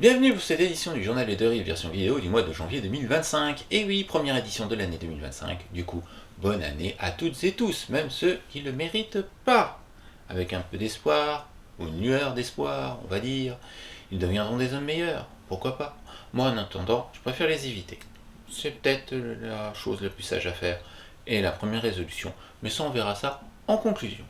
Bienvenue pour cette édition du Journal de Rive version vidéo du mois de janvier 2025. Et oui, première édition de l'année 2025. Du coup, bonne année à toutes et tous, même ceux qui ne le méritent pas. Avec un peu d'espoir, ou une lueur d'espoir, on va dire, ils deviendront des hommes meilleurs. Pourquoi pas? Moi, en attendant, je préfère les éviter. C'est peut-être la chose la plus sage à faire et la première résolution. Mais ça, on verra ça en conclusion.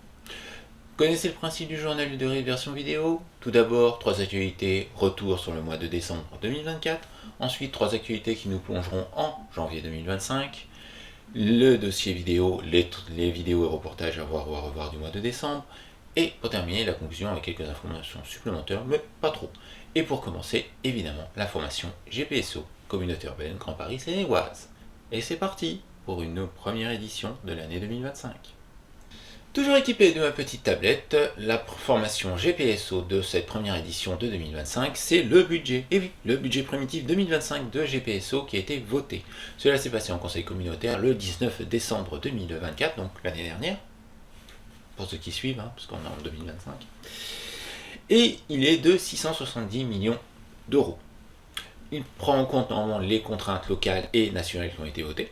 Connaissez le principe du journal de Rive version vidéo? Tout d'abord, 3 actualités, retour sur le mois de décembre 2024. Ensuite, 3 actualités qui nous plongeront en janvier 2025. Le dossier vidéo, les vidéos et reportages à voir ou à revoir du mois de décembre. Et pour terminer, la conclusion avec quelques informations supplémentaires, mais pas trop. Et pour commencer, évidemment, l'information GPSO, Communauté Urbaine Grand Paris Seine-et-Oise. Et c'est parti pour une première édition de l'année 2025. Toujours équipé de ma petite tablette, la formation GPSO de cette première édition de 2025, c'est le budget. Et oui, le budget primitif 2025 de GPSO qui a été voté. Cela s'est passé en conseil communautaire le 19 décembre 2024, donc l'année dernière, pour ceux qui suivent, parce qu'on est en 2025. Et il est de 670 millions d'euros. Il prend en compte normalement les contraintes locales et nationales qui ont été votées,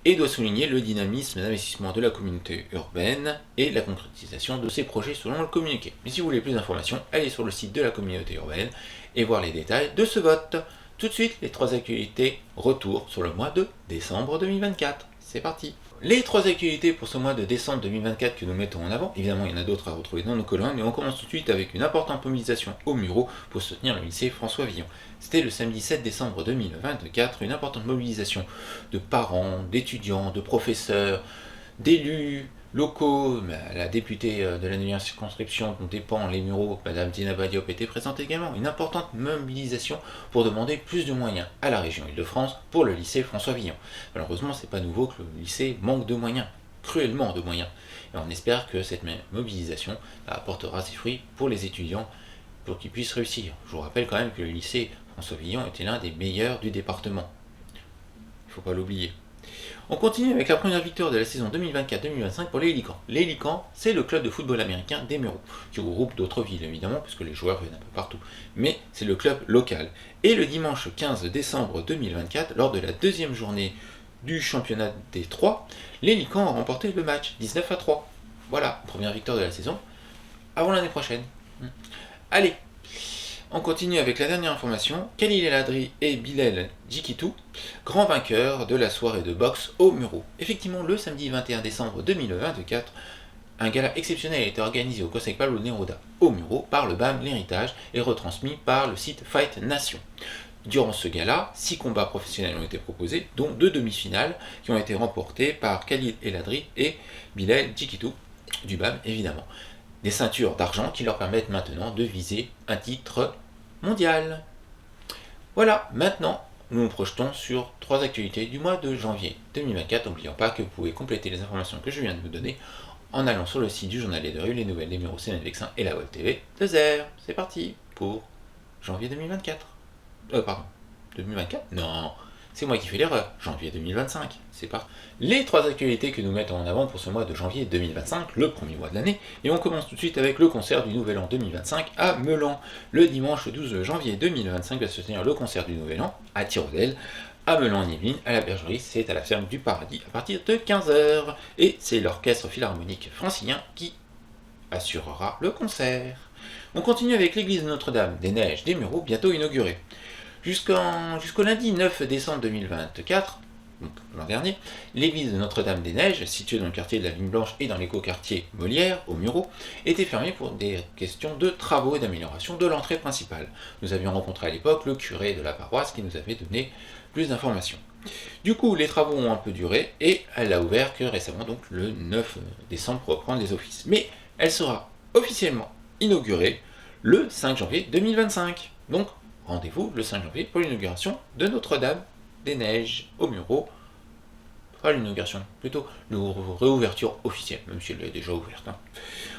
et doit souligner le dynamisme d'investissement de la communauté urbaine et la concrétisation de ses projets selon le communiqué. Mais si vous voulez plus d'informations, allez sur le site de la communauté urbaine et voir les détails de ce vote. Tout de suite, les 3 actualités retour sur le mois de décembre 2024. C'est parti. Les 3 actualités pour ce mois de décembre 2024 que nous mettons en avant, évidemment il y en a d'autres à retrouver dans nos colonnes, mais on commence tout de suite avec une importante mobilisation au Mureau pour soutenir le lycée François Villon. C'était le samedi 7 décembre 2024, une importante mobilisation de parents, d'étudiants, de professeurs, d'élus locaux. La députée de la 9e circonscription dont dépend les Mureaux, Madame Dina Badiop, était présente également. Une importante mobilisation pour demander plus de moyens à la région Île-de-France pour le lycée François Villon. Malheureusement, c'est pas nouveau que le lycée manque de moyens, cruellement de moyens. Et on espère que cette mobilisation apportera ses fruits pour les étudiants, pour qu'ils puissent réussir. Je vous rappelle quand même que le lycée François Villon était l'un des meilleurs du département. Il ne faut pas l'oublier. On continue avec la première victoire de la saison 2024-2025 pour les Hélicans. Les Hélicans, c'est le club de football américain des Mureaux, qui regroupe d'autres villes évidemment, puisque les joueurs viennent un peu partout. Mais c'est le club local. Et le dimanche 15 décembre 2024, lors de la 2e journée du championnat des 3, les Hélicans ont remporté le match 19-3. Voilà, première victoire de la saison, avant l'année prochaine. Allez, on continue avec la dernière information. Khalil El Hadri et Bilal Djikitou, grands vainqueurs de la soirée de boxe au Mureau. Effectivement, le samedi 21 décembre 2024, un gala exceptionnel a été organisé au Conseil Pablo Neruda au Mureau par le BAM L'Héritage et retransmis par le site Fight Nation. Durant ce gala, 6 combats professionnels ont été proposés, dont 2 demi-finales qui ont été remportées par Khalil El Hadri et Bilal Djikitou, du BAM évidemment. Des ceintures d'argent qui leur permettent maintenant de viser un titre mondial. Voilà, maintenant nous nous projetons sur 3 actualités du mois de janvier 2024. N'oublions pas que vous pouvez compléter les informations que je viens de vous donner en allant sur le site du Journal de Rue, les nouvelles des Mureaux, CNN Vexin et la Web TV de Zer. C'est parti pour janvier 2024. Pardon, 2024? Non, c'est moi qui fais l'erreur. Janvier 2025, c'est parti. Les 3 actualités que nous mettons en avant pour ce mois de janvier 2025, le premier mois de l'année, et on commence tout de suite avec le concert du Nouvel An 2025 à Meulan. Le dimanche 12 janvier 2025 va se tenir le concert du Nouvel An à Tyrolelle, à Meulan-en-Yvelines, à la Bergerie, c'est à la ferme du Paradis à partir de 15h. Et c'est l'orchestre philharmonique francilien qui assurera le concert. On continue avec l'église de Notre-Dame des Neiges des Mureaux, bientôt inaugurée. Jusqu'au lundi 9 décembre 2024, donc l'an dernier, l'église de Notre-Dame-des-Neiges, située dans le quartier de la Vigne Blanche et dans l'écoquartier Molière, au Mureau, était fermée pour des questions de travaux et d'amélioration de l'entrée principale. Nous avions rencontré à l'époque le curé de la paroisse qui nous avait donné plus d'informations. Du coup, les travaux ont un peu duré et elle a ouvert que récemment, donc le 9 décembre, pour reprendre les offices. Mais elle sera officiellement inaugurée le 5 janvier 2025. Donc, rendez-vous le 5 janvier pour l'inauguration de Notre-Dame des Neiges au Mureau. Pas l'inauguration, plutôt la réouverture officielle, même si elle est déjà ouverte.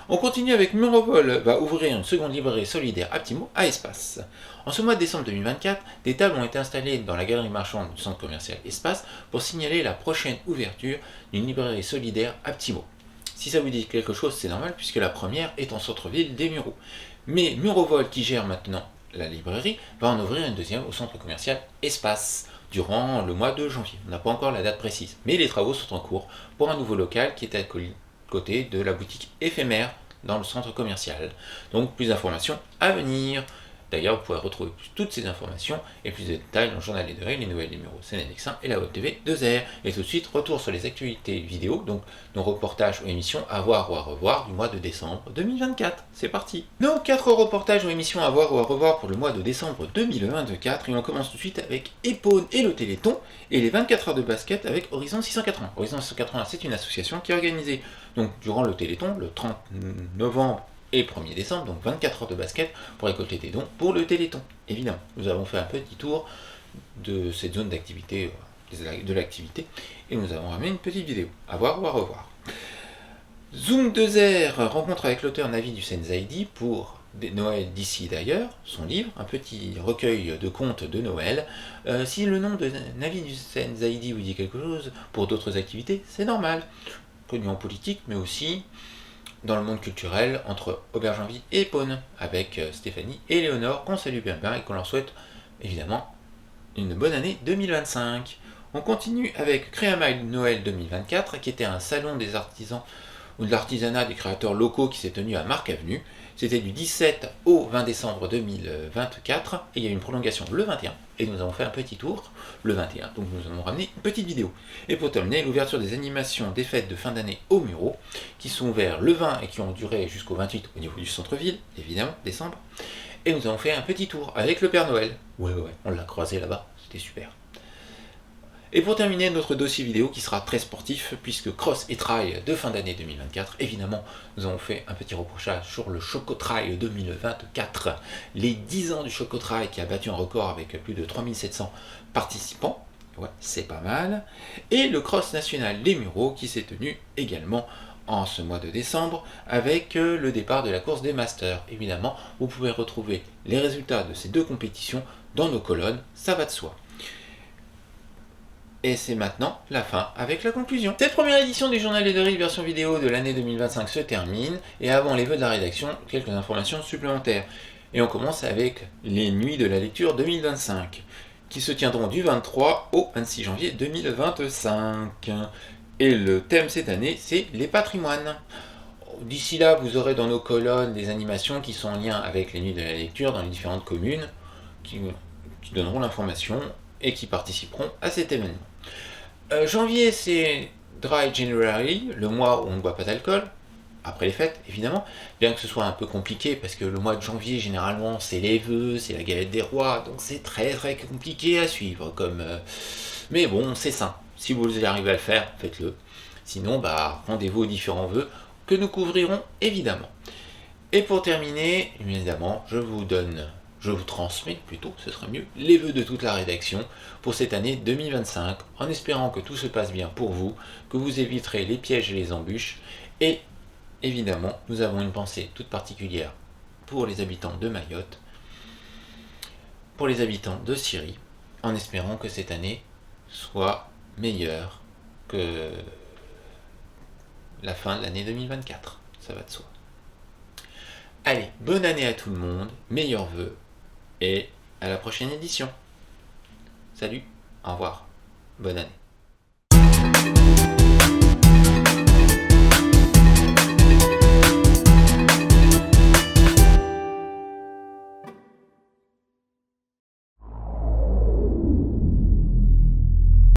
On continue avec Murovol va ouvrir une seconde librairie solidaire à petits mots à Espace. En ce mois de décembre 2024, des tables ont été installées dans la galerie marchande du centre commercial Espace pour signaler la prochaine ouverture d'une librairie solidaire à petits mots. Si ça vous dit quelque chose, c'est normal puisque la première est en centre-ville des Mureaux. Mais Murovol, qui gère maintenant la librairie, va en ouvrir une deuxième au centre commercial Espace durant le mois de janvier. On n'a pas encore la date précise, mais les travaux sont en cours pour un nouveau local qui est à côté de la boutique éphémère dans le centre commercial. Donc plus d'informations à venir. D'ailleurs, vous pourrez retrouver toutes ces informations et plus de détails dans le journal des 2 R, les nouvelles numéros CNNX1 et la Web TV 2R. Et tout de suite, retour sur les actualités vidéo, donc nos reportages ou émissions à voir ou à revoir du mois de décembre 2024. C'est parti. Nos 4 reportages ou émissions à voir ou à revoir pour le mois de décembre 2024. Et on commence tout de suite avec Epone et le Téléthon et les 24 heures de basket avec Horizon 680. Horizon 680, c'est une association qui est organisée donc, durant le Téléthon, le 30 novembre et 1er décembre, donc 24 heures de basket pour récolter des dons pour le Téléthon. Évidemment, nous avons fait un petit tour de cette zone d'activité, de l'activité, et nous avons ramené une petite vidéo à voir ou à revoir. Zoom 2R rencontre avec l'auteur Navi du Senzaidi pour Noël d'ici d'ailleurs, son livre, un petit recueil de contes de Noël. Si le nom de Navi du Senzaidi vous dit quelque chose pour d'autres activités, c'est normal. Connu en politique, mais aussi dans le monde culturel entre Aubergenville et Epone, avec Stéphanie et Léonore, qu'on salue bien et qu'on leur souhaite évidemment une bonne année 2025. On continue avec Créamail Noël 2024, qui était un salon des artisans ou de l'artisanat des créateurs locaux qui s'est tenu à Marc Avenue. C'était du 17 au 20 décembre 2024, et il y a eu une prolongation le 21, et nous avons fait un petit tour le 21, donc nous avons ramené une petite vidéo. Et pour terminer, l'ouverture des animations des fêtes de fin d'année au Murau, qui sont ouverts le 20 et qui ont duré jusqu'au 28 au niveau du centre-ville, évidemment, décembre. Et nous avons fait un petit tour avec le Père Noël. Ouais, on l'a croisé là-bas, c'était super. Et pour terminer, notre dossier vidéo qui sera très sportif, puisque Cross et Trail de fin d'année 2024, évidemment, nous avons fait un petit reprochage sur le Choco-Trail 2024, les 10 ans du Choco-Trail qui a battu un record avec plus de 3700 participants, ouais, c'est pas mal, et le Cross National des Mureaux qui s'est tenu également en ce mois de décembre avec le départ de la course des Masters. Évidemment, vous pouvez retrouver les résultats de ces deux compétitions dans nos colonnes, ça va de soi. Et c'est maintenant la fin avec la conclusion. Cette première édition du Journal des 2 R version vidéo de l'année 2025 se termine, et avant les vœux de la rédaction, quelques informations supplémentaires. Et on commence avec les nuits de la lecture 2025, qui se tiendront du 23 au 26 janvier 2025. Et le thème cette année, c'est les patrimoines. D'ici là, vous aurez dans nos colonnes des animations qui sont en lien avec les nuits de la lecture dans les différentes communes, qui donneront l'information et qui participeront à cet événement. Janvier, c'est Dry January, le mois où on ne boit pas d'alcool, après les fêtes, évidemment, bien que ce soit un peu compliqué, parce que le mois de janvier, généralement, c'est les vœux, c'est la galette des rois, donc c'est très très compliqué à suivre, mais bon, c'est sain. Si vous arrivez à le faire, faites-le. Sinon, rendez-vous aux différents vœux que nous couvrirons, évidemment. Et pour terminer, évidemment, je vous transmets plutôt, ce serait mieux, les vœux de toute la rédaction pour cette année 2025, en espérant que tout se passe bien pour vous, que vous éviterez les pièges et les embûches, et évidemment, nous avons une pensée toute particulière pour les habitants de Mayotte, pour les habitants de Syrie, en espérant que cette année soit meilleure que la fin de l'année 2024, ça va de soi. Allez, bonne année à tout le monde, meilleurs vœux, et à la prochaine édition. Salut, au revoir, bonne année.